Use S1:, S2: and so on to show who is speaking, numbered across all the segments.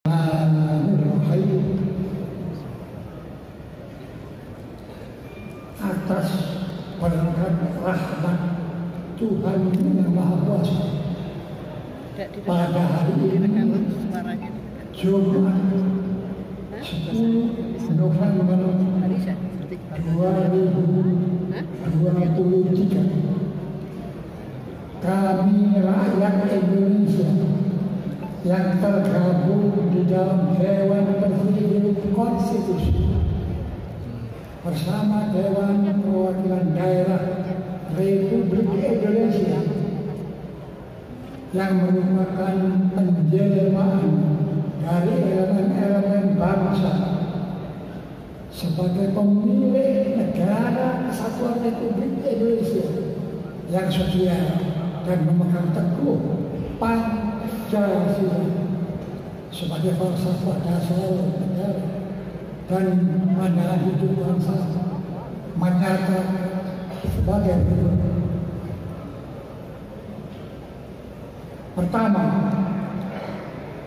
S1: Atas berkat rahmat Tuhan yang Maha Kuasa, pada hari ini Jumat 10 November 2023, kami rakyat Indonesia yang tergabung di dalam Dewan Pertimbangan Konstitusi bersama Dewan Perwakilan Daerah Republik Indonesia yang merupakan penjelmaan dari elemen-elemen bangsa sebagai pemilik negara kesatuan Republik Indonesia yang setia dan memegang teguh Pancasila sebagai falsafah dasar negara dan pandangan hidup bangsa menyata sebagai berikut. Pertama,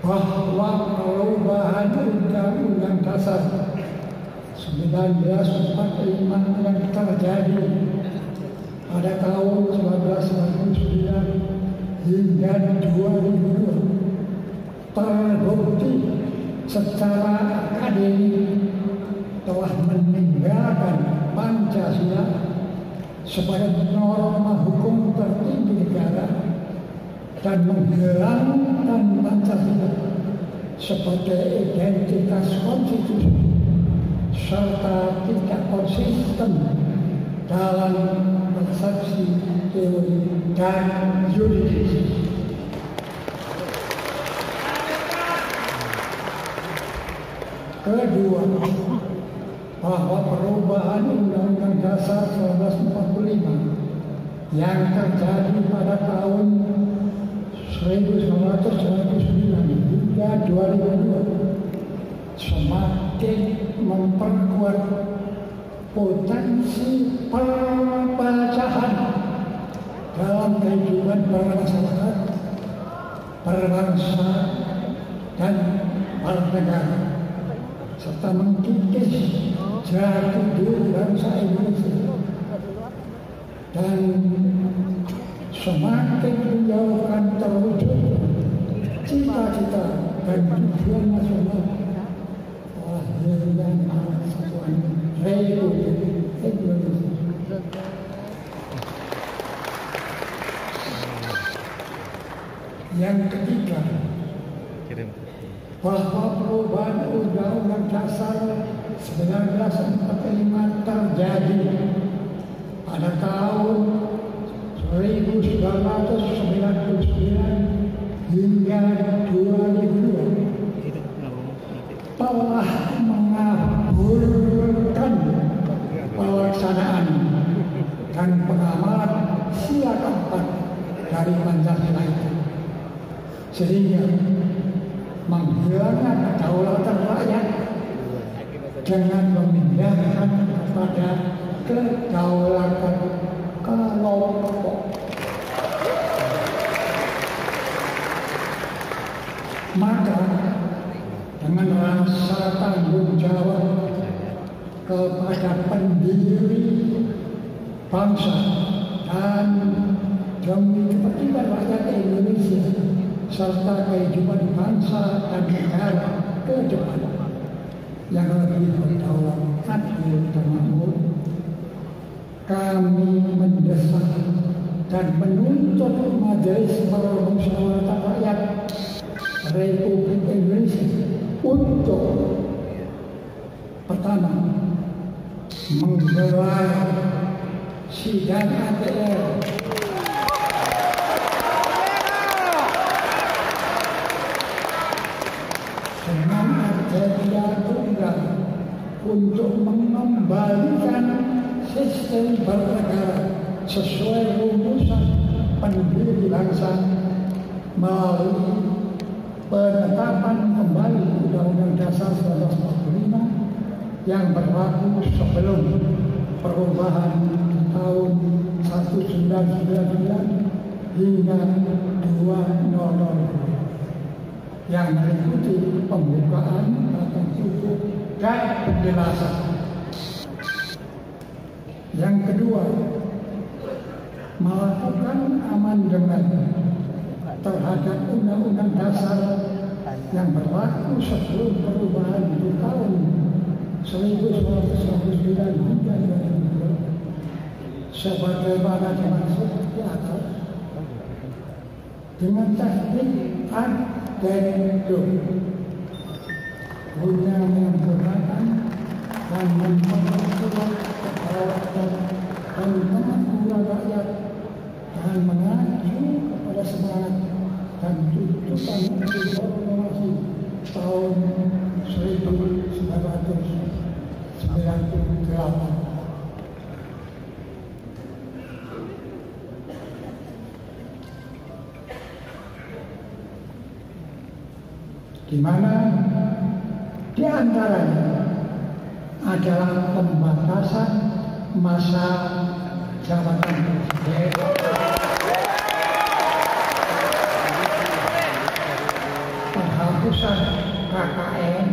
S1: bahwa perubahan Undang-Undang Dasar 1945 yang terjadi pada tahun 1999 hingga 2002 terbukti secara akademik telah meninggalkan Pancasila sebagai norma hukum tertinggi negara dan menghilangkan Pancasila sebagai identitas konstitusi serta tidak konsisten dalam persepsi teori dan yuridis. Kedua, bahwa perubahan Undang-Undang Dasar 1945 yang terjadi pada tahun 1999 hingga 2002 semakin memperkuat potensi perpecahan dalam kehidupan bermasyarakat, berbangsa, dan bernegara, serta mengkikis jati diri bangsa Indonesia dan semakin menjauhkan terwujud cita-cita dan tujuan nasional lahirnya Kesatuan Republik Indonesia. Yang ketiga, bahwa perubahan Undang-Undang Dasar 1945 terjadi pada tahun 1999 hingga 2002 telah mengabulkan pelaksanaan dan pengamalan sila keempat dari Pancasila itu, sehingga menghilangkan kedaulatan rakyat dengan memindahkan kepada kedaulatan kelompok. Maka dengan rasa tanggung jawab kepada pendiri bangsa dan demi kepentingan rakyat Indonesia serta kehidupan bangsa dan negara ke depan yang lebih berdaulat, adil dan makmur, kami mendesak dan menuntut Majelis Permusyawaratan Rakyat Republik Indonesia untuk pertama, menggelar sidang ATR dengan agenda tunggal untuk mengembalikan sistem bernegara sesuai rumusan pendiri bangsa melalui penetapan kembali Undang-Undang Dasar 1945 yang berlaku sebelum perubahan tahun 1999 hingga 2002. yang meliputi pembukaan, tata tutup, dan penjelasan. Yang kedua, melakukan amandemen terhadap Undang-Undang Dasar yang berlaku sebelum perubahan di tahun 1949 hingga 2002 sebagaimana dimaksud di atas dengan teknik addendum guna menyempurnakan dan memperkuat kedaulatan dan kemampuan rakyat dan mengacu kepada semangat dan tuntutan reformasi tahun 1998. Di mana di antaranya adalah pembatasan masa jabatan presiden, penghapusan KKN,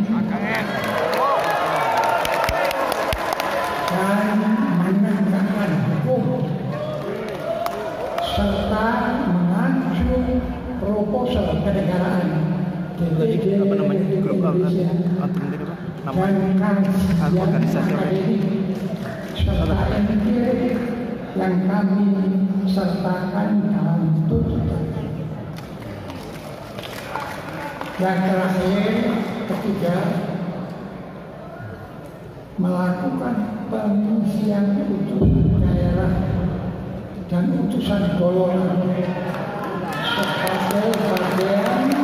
S1: dan menegakkan hukum serta mengacu proposal kenegaraan DPD Indonesia dan kajian akademik serta empirik yang kami sertakan dalam tuntutan. Yang terakhir, ketiga, melakukan pengisian utusan daerah dan utusan golongan sebagai bagian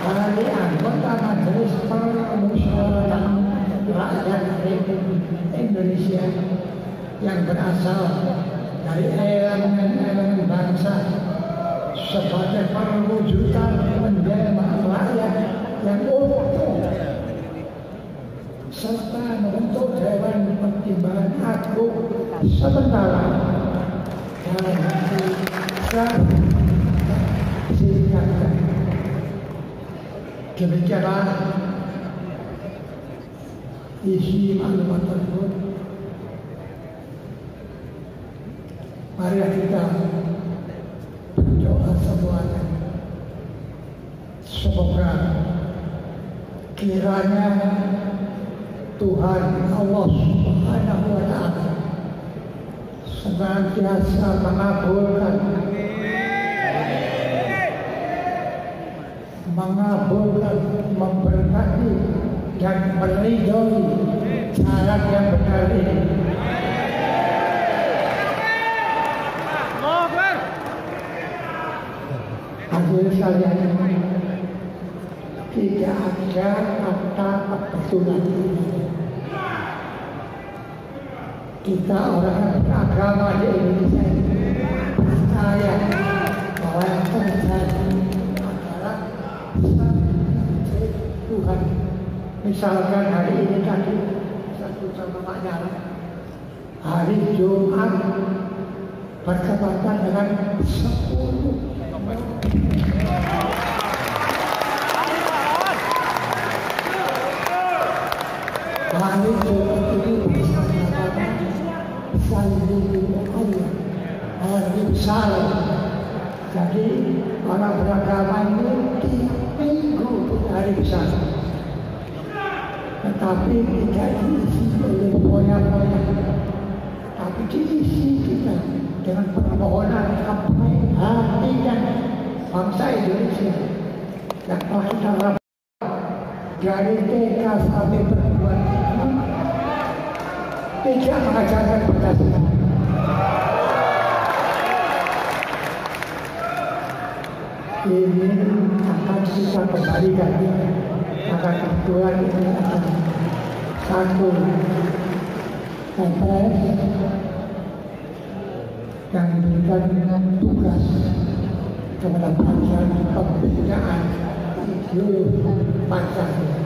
S1: dari anggota Majelis Permusyawaratan Rakyat Republik Indonesia yang berasal dari elemen-elemen bangsa sebagai perwujudan penjelmaan rakyat yang utuh serta membentuk Dewan Pertimbangan Agung sementara dalam singkatkan. Demikianlah isi maklumat tersebut. Mari kita berdoa semuanya. Semoga kiranya Tuhan Allah Subhanahu wa Ta'ala senantiasa mengabulkan memberkati dan meridhoi jalan yang benar ini. Hasil saya tidak ada kata kebetulan. Kita orang beragama di Indonesia percaya bahwa yang terjadi adalah Tuhan. Misalkan hari ini tadi satu sama Pak Nyala, hari Jumat bertepatan dengan 10 hari Jumat ini bersama-sama hari besar. Jadi orang beragama ini di minggu hari besar, tetapi tidak diisi oleh poya-poya, tapi diisi kita dengan permohonan sampai hati dan bangsa Indonesia yang telah kita rapat dari TK sampai perguruan tinggi tidak mengajarkan Pancasila. Ini akan kita kembalikan akan kebetulan ini akan satu TPS yang memberikan tugas kepada pelajaran pembinaan ideologi Pancasila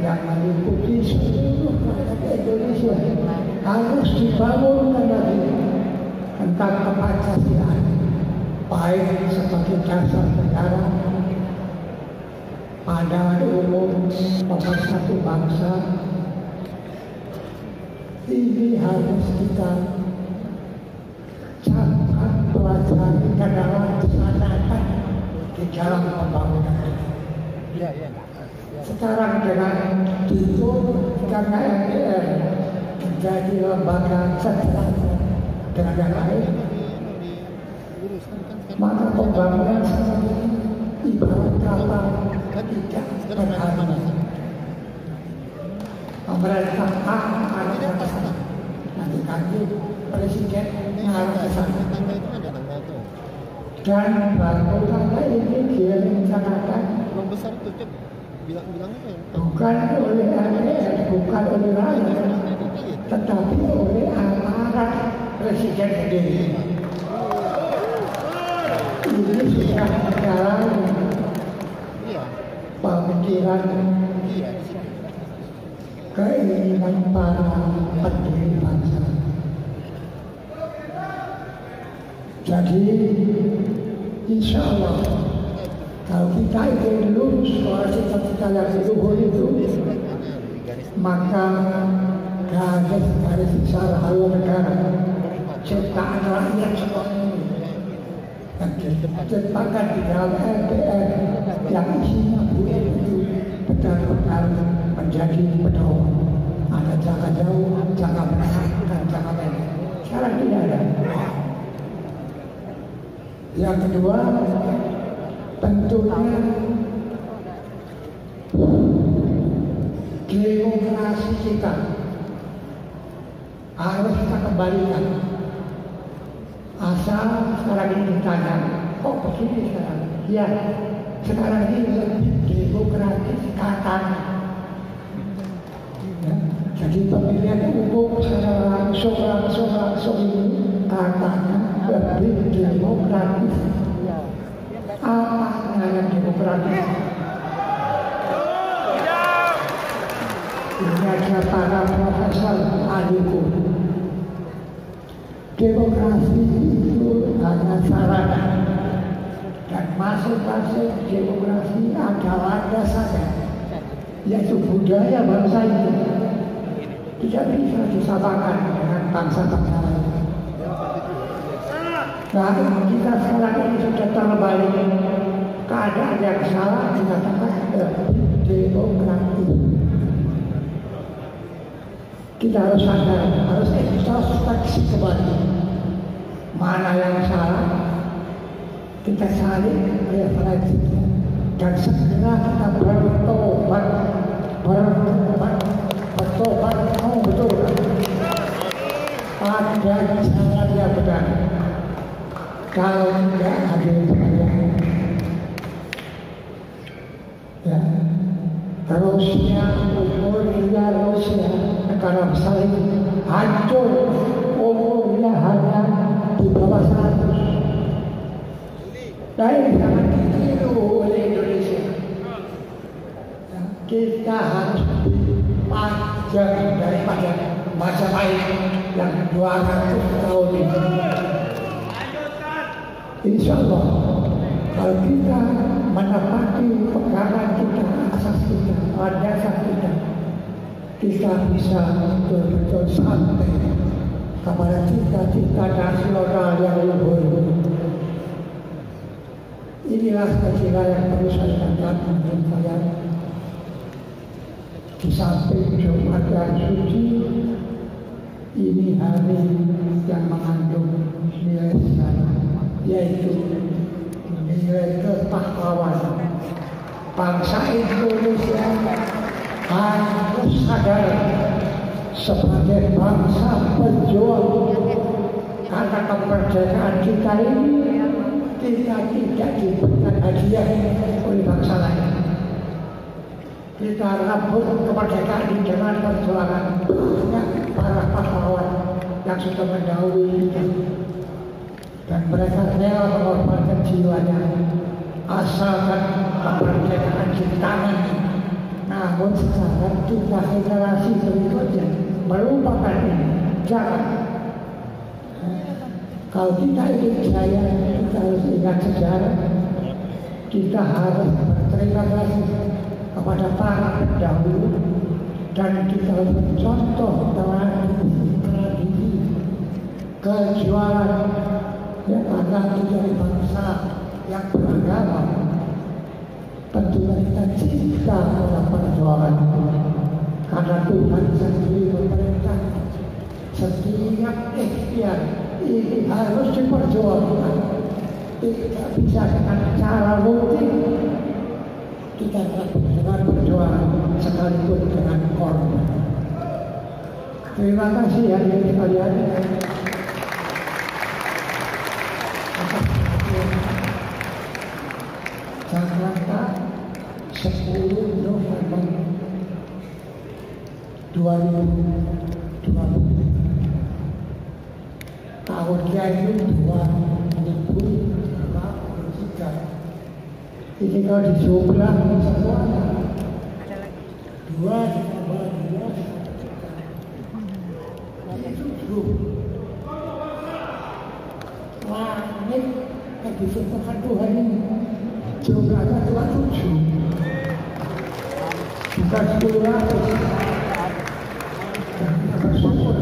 S1: yang meliputi seluruh rakyat Indonesia harus dibangunkan lagi tentang Pancasila, baik sebagai dasar negara pada umum pemersatu bangsa ini harus kita catat, pelajari dan laksanakan di dalam pembangunan. Sekarang dengan itu karena MPR menjadi lembaga sederhana dengan yang lain, maka pembangunan seperti ini ibarat kata tidak berharga. Pemerintah arah ke sana, nanti kami presiden mengarah ke sana. Dan bangun tangga ini dia rencanakan bukan oleh MPR, bukan oleh rakyat, tetapi oleh amanat presiden sendiri. Ini sudah dalam pemikiran keinginan para pendiri bangsa. Jadi, insya Allah, kalau kita ingin lurus soal cita-cita yang luhur itu, maka garis besar haluan negara, ciptaan rakyat semua ini, yang diciptakan di dalam MPR yang isinya itu benar-benar menjadi pedoman. Ada jangka jauh, jangka menengah, dan jangka pendek. Sekarang tidak ada. Yang kedua, tentunya demokrasi kita harus kita kembalikan. Asal sekarang ini ditanya, kok begini sekarang? Ya, sekarang ini lebih demokratis katanya. Ya, jadi pemilihan umum secara langsung ini katanya lebih demokratis. Apa yang demokratis? Ini ada para profesor ahliku. Demokrasi itu hanya sarana, dan masing-masing demokrasi ada landasannya, yaitu budaya bangsa ini. Tidak bisa disamakan dengan bangsa-bangsa lain. Nah, kita sekarang ini sudah terbalik. Keadaan yang salah dikatakan demokratis. Kita harus sadar, harus introspeksi kembali. Mana yang salah, kita saling refleksi dan segera kita bertobat. Oh betul kan? Pada jalan yang benar. Kalau tidak ada yang ya, Rusia, Rusia, negara besar ini hancur, umurnya hanya di bawah 100. Dan jangan ditiru oleh Indonesia. Ya, kita harus panjang daripada masa lain yang 200 tahun ini. Insya Allah, kalau kita menepati pegangan kita, asas kita, dasar kita, kita bisa betul-betul sampai kepada cita-cita nasional yang luhur. Inilah kira yang perlu saya katakan menurut saya. Di samping Jumat yang suci, ini hari yang mengandung nilai sejarah, yaitu nilai kepahlawanan. Bangsa Indonesia harus sadar sebagai bangsa pejuang, karena kemerdekaan kita ini kita tidak diberikan hadiah oleh bangsa lain. Kita rebut kemerdekaan ini dengan perjuangan banyak para pahlawan yang sudah mendahului kita. Dan mereka rela mengorbankan jiwanya asalkan kemerdekaan di tangan. Namun sekarang kita generasi berikutnya melupakan ini. Jangan. Kalau kita ingin jaya, kita harus ingat sejarah. Kita harus berterima kasih kepada para pendahulu dan kita contoh tradisi kejualan yang akan menjadi bangsa yang beragama. Tentunya kita cinta pada perjuangan karena Tuhan sendiri memerintah setiap ikhtiar ini harus diperjuangkan. Tidak bisa dengan cara rutin. Kita dengan perjuangan sekalipun dengan korban. Terima kasih hadirin sekalian. Jakarta 10 November 2020 tahunnya itu 2023. Ini kalau dijumlah semuanya 2 ditambah 2 langit yang diciptakan Tuhan ini jumlahnya cuma 7, bukan 10. Bersyukur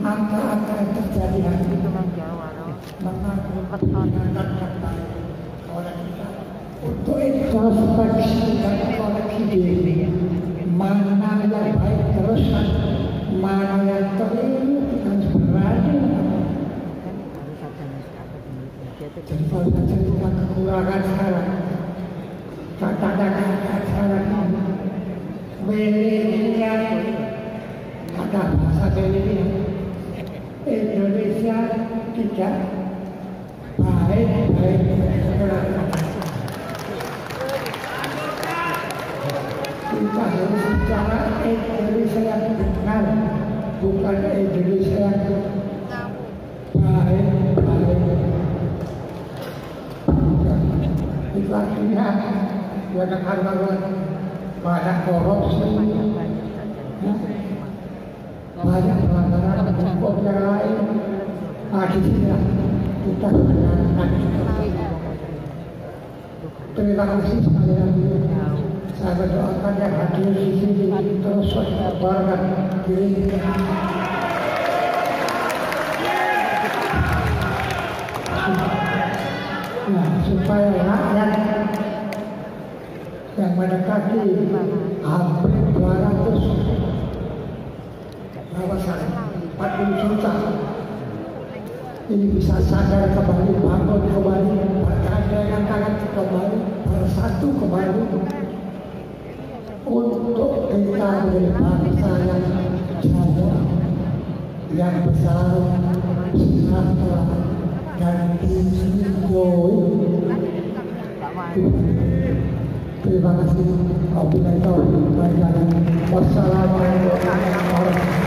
S1: angka-angka yang terjadi hari ini mengingatkan oleh kita untuk introspeksi dan koreksi diri, mana yang baik teruskan, mana yang keliru kita harus berani. Jadi kalau saja kita kekurangan sekarang, kata-kata sekarang milenial, ada bahasa milenial, Indonesia tidak baik-baik kita harus bicara Indonesia yang benar, bukan Indonesia yang baik-baik. Itu artinya banyak hal-hal, banyak korupsi, banyak pelanggaran hukum yang lain. Di sini kita menjalankan. Terima kasih sekalian. Saya berdoakan yang hadir di sini terus berbahagia diri. Supaya rakyat yang mendekati hampir 40 juta ini bisa sadar kembali, bangun kembali, bergandengan tangan kembali, bersatu kembali untuk kita menjadi bangsa yang jaya, yang besar, sejahtera dan dicintai. Terima kasih. Wassalamualaikum warahmatullahi wabarakatuh.